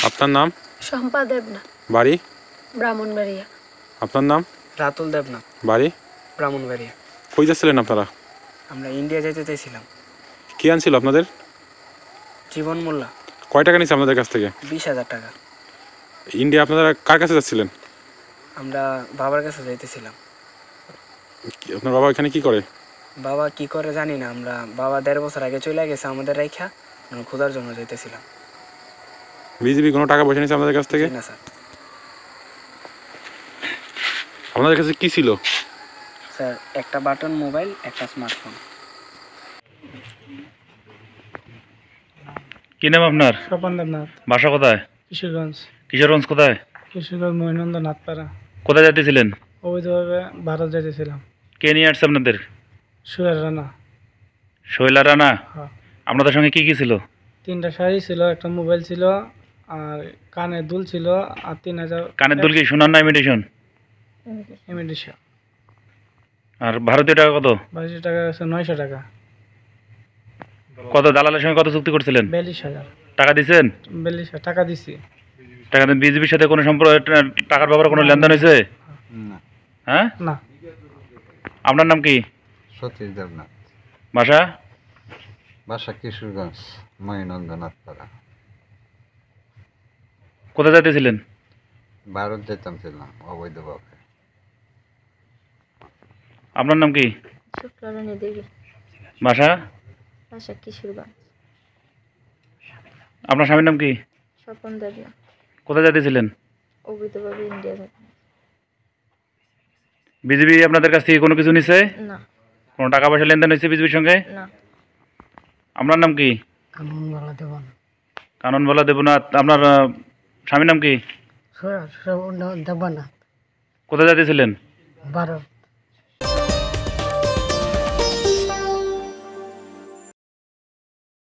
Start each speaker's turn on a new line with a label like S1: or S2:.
S1: আপনার নাম?
S2: শম্পা দেবনাথ,
S1: বাড়ি?
S2: ব্রাহ্মণবাড়িয়া।
S1: আপনার নাম?
S3: রাতুল দেবনাথ,
S1: বাড়ি?
S3: ব্রাহ্মণবাড়িয়া।
S1: কই যাচ্ছিলেন আপনারা?
S3: আমরা ইন্ডিয়া যেতে চাইছিলাম।
S1: কি আনছিল আপনাদের?
S3: জীবন মোল্লা।
S1: কয় টাকা নিচ্ছে আপনাদের কাছ থেকে?
S3: 20,000 টাকা।
S1: ইন্ডিয়া আপনারা কার কাছে যাচ্ছিলেন?
S3: আমরা বাবার কাছে যাইতেছিলাম।
S1: আপনার বাবা এখানে কি করে?
S3: বাবা কি করে জানি না, আমরা বাবা 1.5 বছর আগে চলে গেছে আমাদের রাইখা, আমরা খোঁজার জন্য যাইতেছিলাম।
S1: বিজিবি কোনো টাকা পয়সা নিচ্ছে আপনাদের কাছ থেকে?
S3: না স্যার।
S1: আপনাদের কাছে কি ছিল?
S3: স্যার একটা বাটন মোবাইল, একটা স্মার্টফোন।
S4: কি নাম আপনার?
S5: স্বপন দেবনাথ,
S4: বাসা কোথায়?
S5: কিশোরগঞ্জ।
S4: কিশোরগঞ্জ কোথায়?
S5: কিশোরগঞ্জ মহিনন্দ নাথপাড়া।
S4: কোথায় যেতেছিলেন?
S5: অবৈধভাবে ভারত যেতেছিলাম।
S4: কে নিয়ে আসছে আপনাদের?
S5: সুয়ের রানা।
S4: শৈলা রানা।
S5: হ্যাঁ।
S4: আপনাদের সঙ্গে কি কি ছিল?
S5: 3টা শাড়ি ছিল, একটা মোবাইল ছিল, আর কানের দুল ছিল, আর 3,000
S4: কানের দুল কি শোনার না ইমিটেশন?
S5: ইমিটেশন।
S4: আর ভারতীয় টাকা কত?
S5: 22 টাকা আছে, 900 টাকা।
S4: কত দালালের সঙ্গে কত চুক্তি করছিলেন?
S5: 42,000।
S4: টাকা দিছেন?
S5: 42,000 টাকা দিছি।
S4: টাকা দেন। বিজিবির সাথে কোনো সম্পর্ক, টাকার ব্যাপারে কোনো লেনদেন হয়েছে?
S6: না।
S4: হ্যাঁ?
S5: না।
S4: আপনার নাম কি?
S6: সতীশ দেবনাথ।
S4: বাসা?
S6: বাসা কিশোরগঞ্জ মহিনন্দনাথপাড়া।
S4: কোথায় যেতেছিলেন?
S6: ভারত যেতাম ছিলাম অবৈধভাবে।
S4: আপনার নাম কি?
S2: শুক্লারানী দেবী,
S4: বাসা?
S2: বাসা কিশোরগঞ্জ।
S4: আপনার স্বামীর নাম কি?
S2: স্বপন দেবনাথ,
S4: কোথায় যেতেছিলেন?
S2: অবৈধভাবে ইন্ডিয়া যাবে।
S4: বিজিবি আপনাদের কাছ থেকে কোনো কিছু নিছে?
S2: না।
S4: কোনো টাকা পয়সা লেনদেন হয়েছে বিজিবির সঙ্গে?
S2: না।
S4: আপনার নাম কি?
S5: কানুনওয়ালা দেবন।
S4: কাননবালা দেবনাথ। আপনার স্বামীর নাম কি?
S5: দেবনাথ।
S4: কোথায় যেতেছিলেন?
S5: ভারত।